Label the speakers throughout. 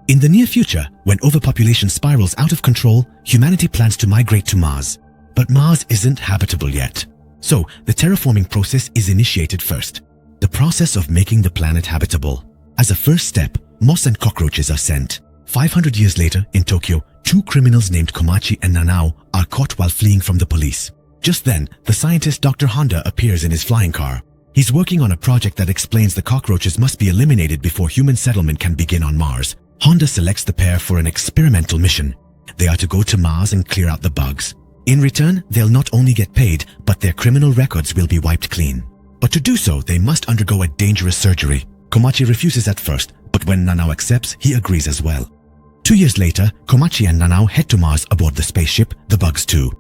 Speaker 1: In the near future, when overpopulation spirals out of control, humanity plans to migrate to Mars. But Mars isn't habitable yet. So, the terraforming process is initiated first. The process of making the planet habitable. As a first step, moss and cockroaches are sent. 500 years later, in Tokyo, 2 criminals named Komachi and Nanao are caught while fleeing from the police. Just then, the scientist Dr. Honda appears in his flying car. He's working on a project that explains the cockroaches must be eliminated before human settlement can begin on Mars. Honda selects the pair for an experimental mission. They are to go to Mars and clear out the bugs. In return, they'll not only get paid, but their criminal records will be wiped clean. But to do so, they must undergo a dangerous surgery. Komachi refuses at first, but when Nanao accepts, he agrees as well. 2 years later, Komachi and Nanao head to Mars aboard the spaceship, the Bugs 2.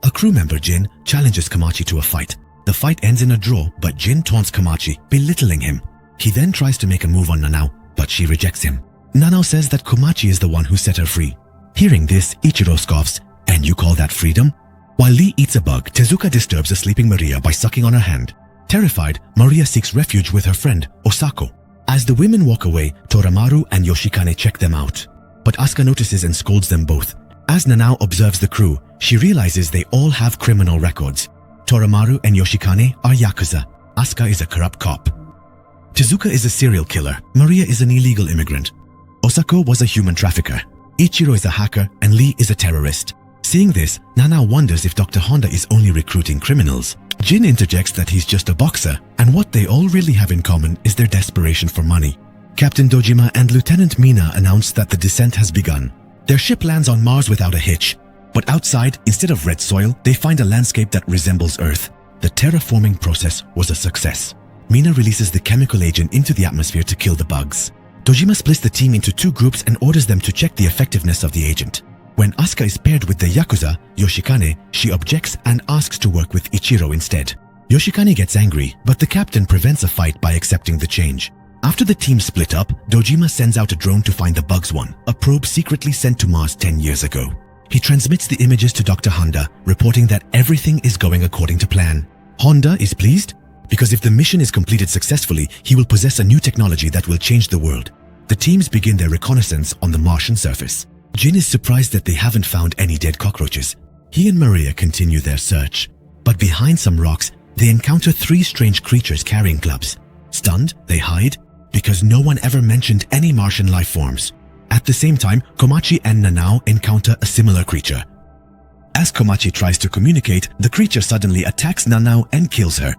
Speaker 1: A crew member, Jin, challenges Komachi to a fight. The fight ends in a draw, but Jin taunts Komachi, belittling him. He then tries to make a move on Nanao, but she rejects him. Nanao says that Komachi is the one who set her free. Hearing this, Ichiro scoffs, "And you call that freedom?" While Lee eats a bug, Tezuka disturbs a sleeping Maria by sucking on her hand. Terrified, Maria seeks refuge with her friend, Osako. As the women walk away, Toramaru and Yoshikane check them out. But Asuka notices and scolds them both. As Nanao observes the crew, she realizes they all have criminal records. Toramaru and Yoshikane are Yakuza. Asuka is a corrupt cop. Tezuka is a serial killer. Maria is an illegal immigrant. Osako was a human trafficker. Ichiro is a hacker and Lee is a terrorist. Seeing this, Nanao wonders if Dr. Honda is only recruiting criminals. Jin interjects that he's just a boxer, and what they all really have in common is their desperation for money. Captain Dojima and Lieutenant Mina announce that the descent has begun. Their ship lands on Mars without a hitch. But outside, instead of red soil, they find a landscape that resembles Earth. The terraforming process was a success. Mina releases the chemical agent into the atmosphere to kill the bugs. Dojima splits the team into 2 groups and orders them to check the effectiveness of the agent. When Asuka is paired with the Yakuza, Yoshikane, she objects and asks to work with Ichiro instead. Yoshikane gets angry, but the captain prevents a fight by accepting the change. After the team split up, Dojima sends out a drone to find the Bugs 1, a probe secretly sent to Mars 10 years ago. He transmits the images to Dr. Honda, reporting that everything is going according to plan. Honda is pleased, because if the mission is completed successfully, he will possess a new technology that will change the world. The teams begin their reconnaissance on the Martian surface. Jin is surprised that they haven't found any dead cockroaches. He and Maria continue their search. But behind some rocks, they encounter 3 strange creatures carrying clubs. Stunned, they hide, because no one ever mentioned any Martian life forms. At the same time, Komachi and Nanao encounter a similar creature. As Komachi tries to communicate, the creature suddenly attacks Nanao and kills her.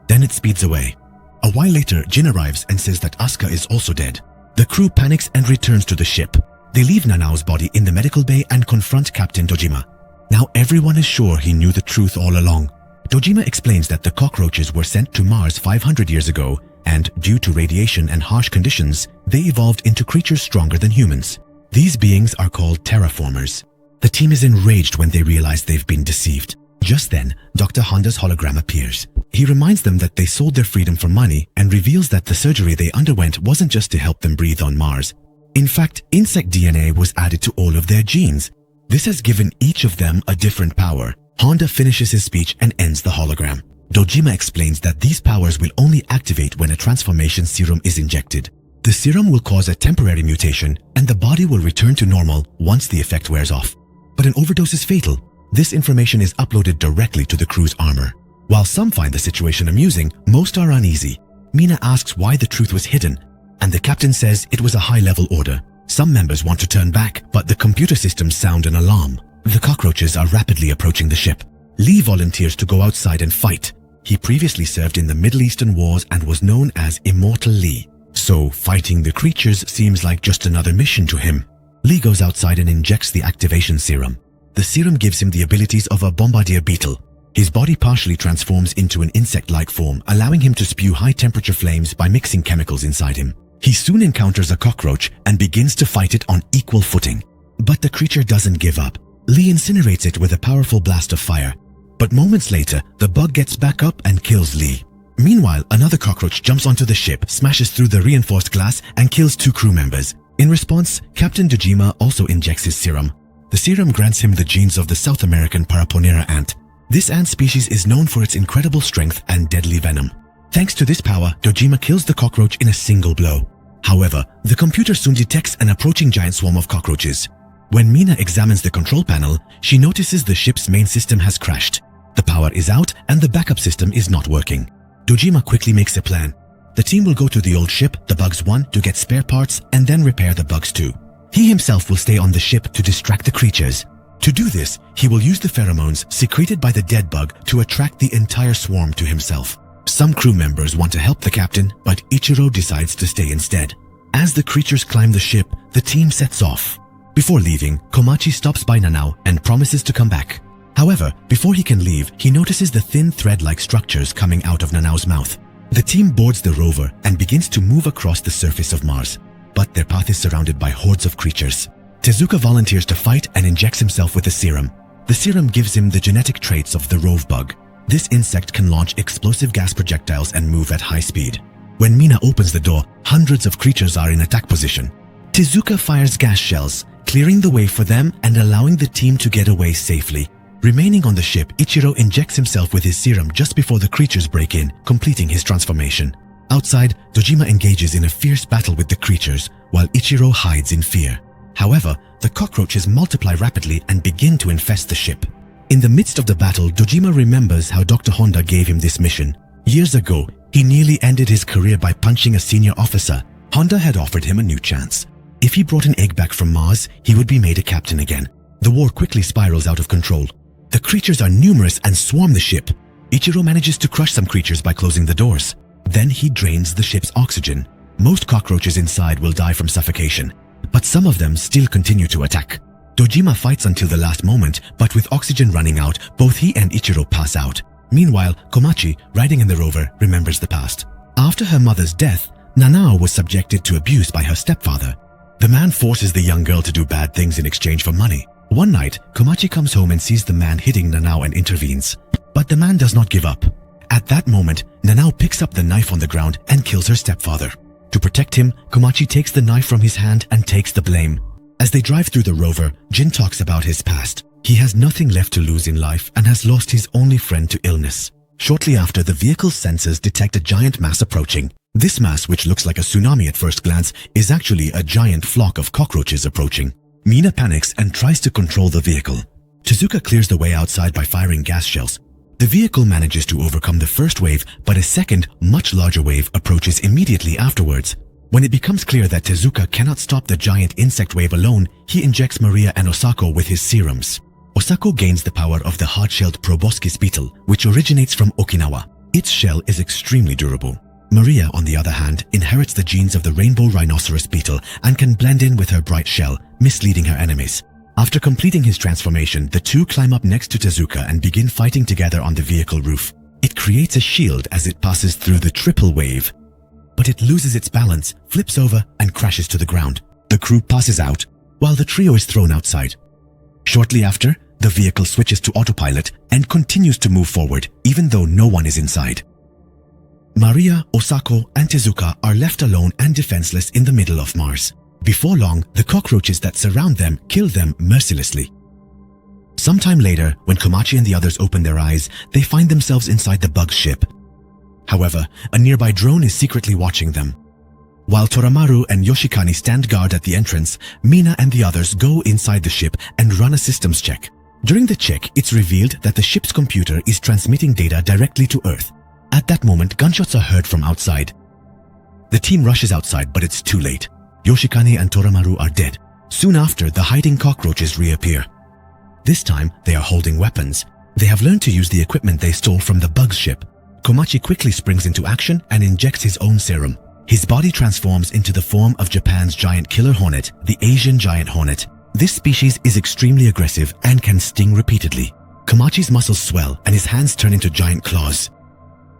Speaker 1: Then it speeds away. A while later, Jin arrives and says that Asuka is also dead. The crew panics and returns to the ship. They leave Nanao's body in the medical bay and confront Captain Dojima. Now everyone is sure he knew the truth all along. Dojima explains that the cockroaches were sent to Mars 500 years ago, and due to radiation and harsh conditions, they evolved into creatures stronger than humans. These beings are called Terra Formars. The team is enraged when they realize they've been deceived. Just then, Dr. Honda's hologram appears. He reminds them that they sold their freedom for money and reveals that the surgery they underwent wasn't just to help them breathe on Mars. In fact, insect DNA was added to all of their genes. This has given each of them a different power. Honda finishes his speech and ends the hologram. Dojima explains that these powers will only activate when a transformation serum is injected. The serum will cause a temporary mutation and the body will return to normal once the effect wears off. But an overdose is fatal. This information is uploaded directly to the crew's armor. While some find the situation amusing, most are uneasy. Mina asks why the truth was hidden, and the captain says it was a high-level order. Some members want to turn back, but the computer systems sound an alarm. The cockroaches are rapidly approaching the ship. Lee volunteers to go outside and fight. He previously served in the Middle Eastern wars and was known as Immortal Lee. So fighting the creatures seems like just another mission to him. Lee goes outside and injects the activation serum. The serum gives him the abilities of a bombardier beetle. His body partially transforms into an insect-like form, allowing him to spew high-temperature flames by mixing chemicals inside him. He soon encounters a cockroach and begins to fight it on equal footing. But the creature doesn't give up. Lee incinerates it with a powerful blast of fire. But moments later, the bug gets back up and kills Lee. Meanwhile, another cockroach jumps onto the ship, smashes through the reinforced glass, and kills 2 crew members. In response, Captain Dojima also injects his serum. The serum grants him the genes of the South American Paraponera ant. This ant species is known for its incredible strength and deadly venom. Thanks to this power, Dojima kills the cockroach in a single blow. However, the computer soon detects an approaching giant swarm of cockroaches. When Mina examines the control panel, she notices the ship's main system has crashed. The power is out and the backup system is not working. Dojima quickly makes a plan. The team will go to the old ship, the Bugs 1, to get spare parts and then repair the Bugs 2. He himself will stay on the ship to distract the creatures. To do this, he will use the pheromones secreted by the dead bug to attract the entire swarm to himself. Some crew members want to help the captain, but Ichiro decides to stay instead. As the creatures climb the ship, the team sets off. Before leaving, Komachi stops by Nanao and promises to come back. However, before he can leave, he notices the thin thread-like structures coming out of Nanao's mouth. The team boards the rover and begins to move across the surface of Mars, but their path is surrounded by hordes of creatures. Tezuka volunteers to fight and injects himself with a serum. The serum gives him the genetic traits of the rove bug. This insect can launch explosive gas projectiles and move at high speed. When Mina opens the door, hundreds of creatures are in attack position. Tezuka fires gas shells, clearing the way for them and allowing the team to get away safely. Remaining on the ship, Ichiro injects himself with his serum just before the creatures break in, completing his transformation. Outside, Dojima engages in a fierce battle with the creatures, while Ichiro hides in fear. However, the cockroaches multiply rapidly and begin to infest the ship. In the midst of the battle, Dojima remembers how Dr. Honda gave him this mission. Years ago, he nearly ended his career by punching a senior officer. Honda had offered him a new chance. If he brought an egg back from Mars, he would be made a captain again. The war quickly spirals out of control. The creatures are numerous and swarm the ship. Ichiro manages to crush some creatures by closing the doors. Then he drains the ship's oxygen. Most cockroaches inside will die from suffocation, but some of them still continue to attack. Dojima fights until the last moment, but with oxygen running out, both he and Ichiro pass out. Meanwhile, Komachi, riding in the rover, remembers the past. After her mother's death, Nanao was subjected to abuse by her stepfather. The man forces the young girl to do bad things in exchange for money. One night, Komachi comes home and sees the man hitting Nanao and intervenes. But the man does not give up. At that moment, Nanao picks up the knife on the ground and kills her stepfather. To protect him, Komachi takes the knife from his hand and takes the blame. As they drive through the rover, Jin talks about his past. He has nothing left to lose in life and has lost his only friend to illness. Shortly after, the vehicle's sensors detect a giant mass approaching. This mass, which looks like a tsunami at first glance, is actually a giant flock of cockroaches approaching. Mina panics and tries to control the vehicle. Tezuka clears the way outside by firing gas shells. The vehicle manages to overcome the first wave, but a second, much larger wave approaches immediately afterwards. When it becomes clear that Tezuka cannot stop the giant insect wave alone, he injects Maria and Osako with his serums. Osako gains the power of the hard-shelled proboscis beetle, which originates from Okinawa. Its shell is extremely durable. Maria, on the other hand, inherits the genes of the rainbow rhinoceros beetle and can blend in with her bright shell, misleading her enemies. After completing his transformation, the two climb up next to Tezuka and begin fighting together on the vehicle roof. It creates a shield as it passes through the triple wave, but it loses its balance, flips over, and crashes to the ground. The crew passes out, while the trio is thrown outside. Shortly after, the vehicle switches to autopilot and continues to move forward, even though no one is inside. Maria, Osako, and Tezuka are left alone and defenseless in the middle of Mars. Before long, the cockroaches that surround them kill them mercilessly. Sometime later, when Komachi and the others open their eyes, they find themselves inside the bug ship. However, a nearby drone is secretly watching them. While Toramaru and Yoshikani stand guard at the entrance, Mina and the others go inside the ship and run a systems check. During the check, it's revealed that the ship's computer is transmitting data directly to Earth. At that moment, gunshots are heard from outside. The team rushes outside, but it's too late. Yoshikane and Toramaru are dead. Soon after, the hiding cockroaches reappear. This time, they are holding weapons. They have learned to use the equipment they stole from the bug ship. Komachi quickly springs into action and injects his own serum. His body transforms into the form of Japan's giant killer hornet, the Asian giant hornet. This species is extremely aggressive and can sting repeatedly. Komachi's muscles swell and his hands turn into giant claws.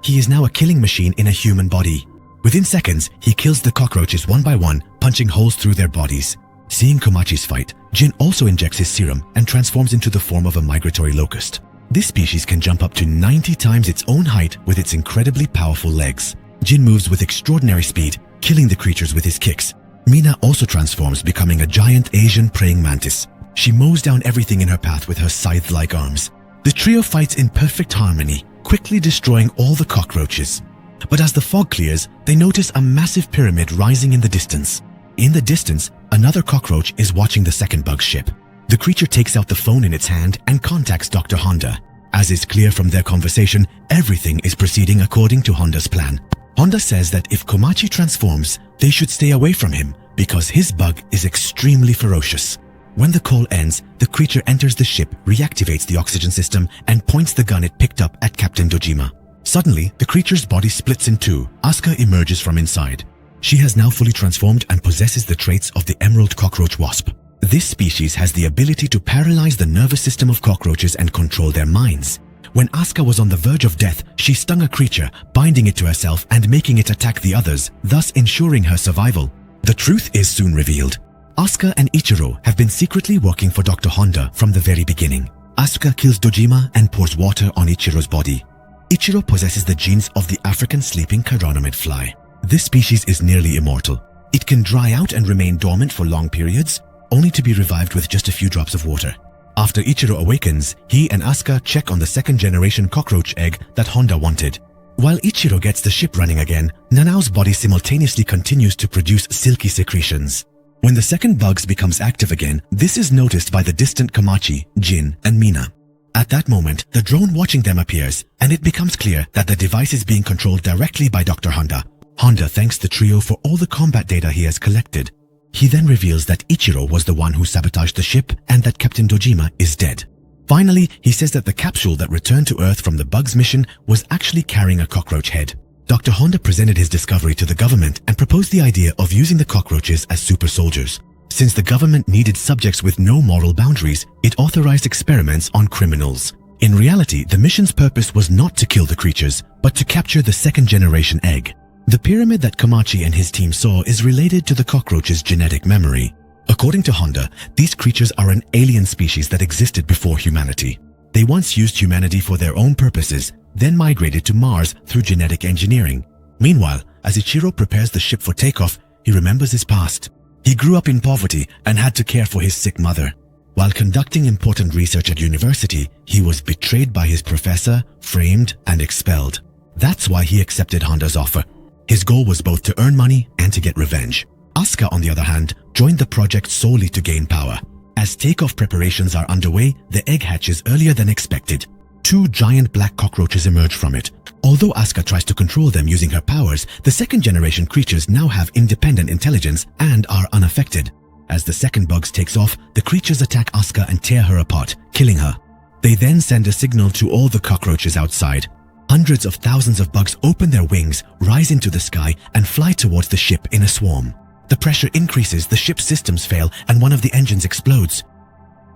Speaker 1: He is now a killing machine in a human body. Within seconds, he kills the cockroaches one by one, punching holes through their bodies. Seeing Komachi's fight, Jin also injects his serum and transforms into the form of a migratory locust. This species can jump up to 90 times its own height with its incredibly powerful legs. Jin moves with extraordinary speed, killing the creatures with his kicks. Mina also transforms, becoming a giant Asian praying mantis. She mows down everything in her path with her scythe-like arms. The trio fights in perfect harmony, quickly destroying all the cockroaches. But as the fog clears, they notice a massive pyramid rising in the distance. In the distance, another cockroach is watching the second bug's ship. The creature takes out the phone in its hand and contacts Dr. Honda. As is clear from their conversation, everything is proceeding according to Honda's plan. Honda says that if Komachi transforms, they should stay away from him because his bug is extremely ferocious. When the call ends, the creature enters the ship, reactivates the oxygen system, and points the gun it picked up at Captain Dojima. Suddenly, the creature's body splits in two. Asuka emerges from inside. She has now fully transformed and possesses the traits of the emerald cockroach wasp. This species has the ability to paralyze the nervous system of cockroaches and control their minds. When Asuka was on the verge of death, she stung a creature, binding it to herself and making it attack the others, thus ensuring her survival. The truth is soon revealed. Asuka and Ichiro have been secretly working for Dr. Honda from the very beginning. Asuka kills Dojima and pours water on Ichiro's body. Ichiro possesses the genes of the African sleeping chironomid fly. This species is nearly immortal. It can dry out and remain dormant for long periods, only to be revived with just a few drops of water. After Ichiro awakens, he and Asuka check on the second-generation cockroach egg that Honda wanted. While Ichiro gets the ship running again, Nanao's body simultaneously continues to produce silky secretions. When the second bugs becomes active again, this is noticed by the distant Komachi, Jin, and Mina. At that moment, the drone watching them appears, and it becomes clear that the device is being controlled directly by Dr. Honda. Honda thanks the trio for all the combat data he has collected. He then reveals that Ichiro was the one who sabotaged the ship and that Captain Dojima is dead. Finally, he says that the capsule that returned to Earth from the Bugs mission was actually carrying a cockroach head. Dr. Honda presented his discovery to the government and proposed the idea of using the cockroaches as super soldiers. Since the government needed subjects with no moral boundaries, it authorized experiments on criminals. In reality, the mission's purpose was not to kill the creatures, but to capture the second-generation egg. The pyramid that Komachi and his team saw is related to the cockroach's genetic memory. According to Honda, these creatures are an alien species that existed before humanity. They once used humanity for their own purposes, then migrated to Mars through genetic engineering. Meanwhile, as Ichiro prepares the ship for takeoff, he remembers his past. He grew up in poverty and had to care for his sick mother. While conducting important research at university, he was betrayed by his professor, framed, and expelled. That's why he accepted Honda's offer. His goal was both to earn money and to get revenge. Asuka, on the other hand, joined the project solely to gain power. As takeoff preparations are underway, the egg hatches earlier than expected. Two giant black cockroaches emerge from it. Although Asuka tries to control them using her powers, the second-generation creatures now have independent intelligence and are unaffected. As the second bugs takes off, the creatures attack Asuka and tear her apart, killing her. They then send a signal to all the cockroaches outside. Hundreds of thousands of bugs open their wings, rise into the sky, and fly towards the ship in a swarm. The pressure increases, the ship's systems fail, and one of the engines explodes.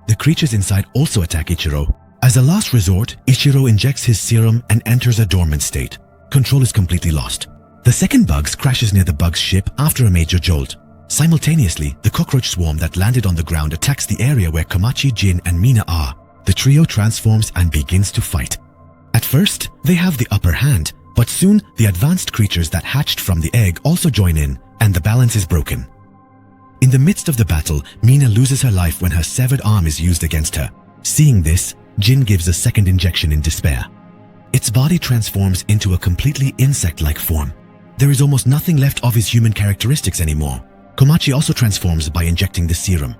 Speaker 1: The creatures inside also attack Ichiro. As a last resort, Ichiro injects his serum and enters a dormant state. Control is completely lost. The second bugs crashes near the bug's ship after a major jolt. Simultaneously, the cockroach swarm that landed on the ground attacks the area where Komachi, Jin, and Mina are. The trio transforms and begins to fight. At first, they have the upper hand, but soon the advanced creatures that hatched from the egg also join in, and the balance is broken. In the midst of the battle, Mina loses her life when her severed arm is used against her. Seeing this, Jin gives a second injection in despair. Its body transforms into a completely insect-like form. There is almost nothing left of his human characteristics anymore. Komachi also transforms by injecting the serum.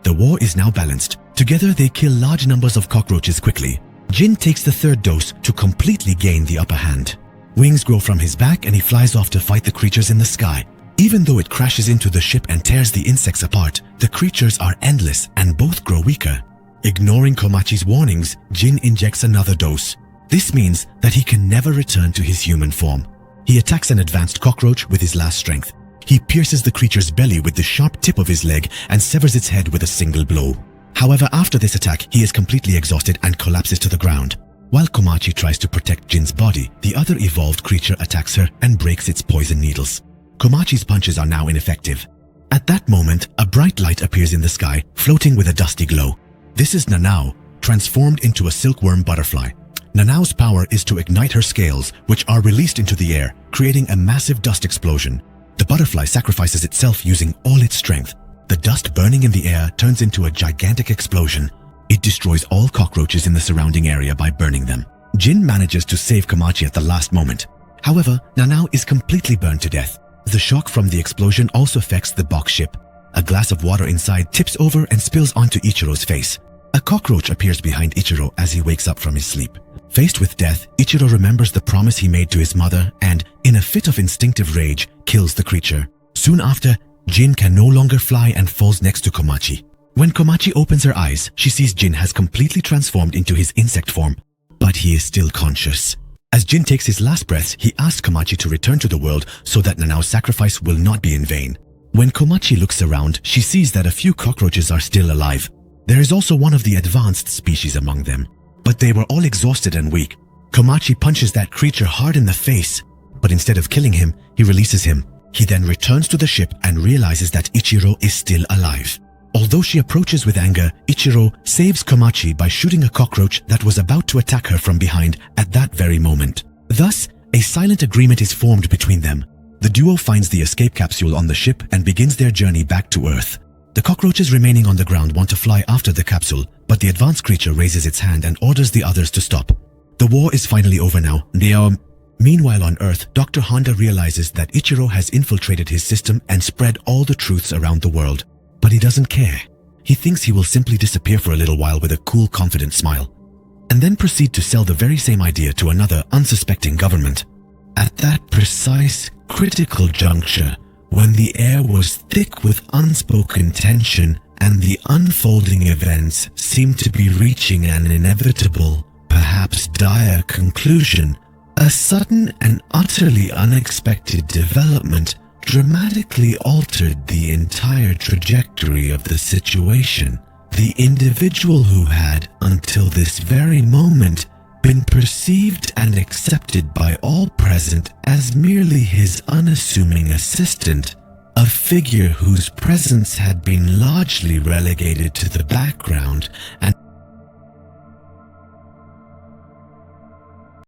Speaker 1: The war is now balanced. Together they kill large numbers of cockroaches quickly. Jin takes the third dose to completely gain the upper hand. Wings grow from his back and he flies off to fight the creatures in the sky. Even though it crashes into the ship and tears the insects apart, the creatures are endless and both grow weaker. Ignoring Komachi's warnings, Jin injects another dose. This means that he can never return to his human form. He attacks an advanced cockroach with his last strength. He pierces the creature's belly with the sharp tip of his leg and severs its head with a single blow. However, after this attack, he is completely exhausted and collapses to the ground. While Komachi tries to protect Jin's body, the other evolved creature attacks her and breaks its poison needles. Komachi's punches are now ineffective. At that moment, a bright light appears in the sky, floating with a dusty glow. This is Nanao, transformed into a silkworm butterfly. Nanao's power is to ignite her scales, which are released into the air, creating a massive dust explosion. The butterfly sacrifices itself using all its strength. The dust burning in the air turns into a gigantic explosion. It destroys all cockroaches in the surrounding area by burning them. Jin manages to save Komachi at the last moment. However, Nanao is completely burned to death. The shock from the explosion also affects the box ship. A glass of water inside tips over and spills onto Ichiro's face. A cockroach appears behind Ichiro as he wakes up from his sleep. Faced with death, Ichiro remembers the promise he made to his mother and, in a fit of instinctive rage, kills the creature. Soon after, Jin can no longer fly and falls next to Komachi. When Komachi opens her eyes, she sees Jin has completely transformed into his insect form, but he is still conscious. As Jin takes his last breaths, he asks Komachi to return to the world so that Nanao's sacrifice will not be in vain. When Komachi looks around, she sees that a few cockroaches are still alive. There is also one of the advanced species among them, but they were all exhausted and weak. Komachi punches that creature hard in the face, but instead of killing him, he releases him. He then returns to the ship and realizes that Ichiro is still alive. Although she approaches with anger, Ichiro saves Komachi by shooting a cockroach that was about to attack her from behind at that very moment. Thus, a silent agreement is formed between them. The duo finds the escape capsule on the ship and begins their journey back to Earth. The cockroaches remaining on the ground want to fly after the capsule, but the advanced creature raises its hand and orders the others to stop. The war is finally over now. Meanwhile on Earth, Dr. Honda realizes that Ichiro has infiltrated his system and spread all the truths around the world. But he doesn't care. He thinks he will simply disappear for a little while with a cool, confident smile, and then proceed to sell the very same idea to another unsuspecting government. At that precise, critical juncture, when the air was thick with unspoken tension and the unfolding events seemed to be reaching an inevitable, perhaps dire conclusion, a sudden and utterly unexpected development dramatically altered the entire trajectory of the situation. The individual who had, until this very moment, been perceived and accepted by all present as merely his unassuming assistant, a figure whose presence had been largely relegated to the background and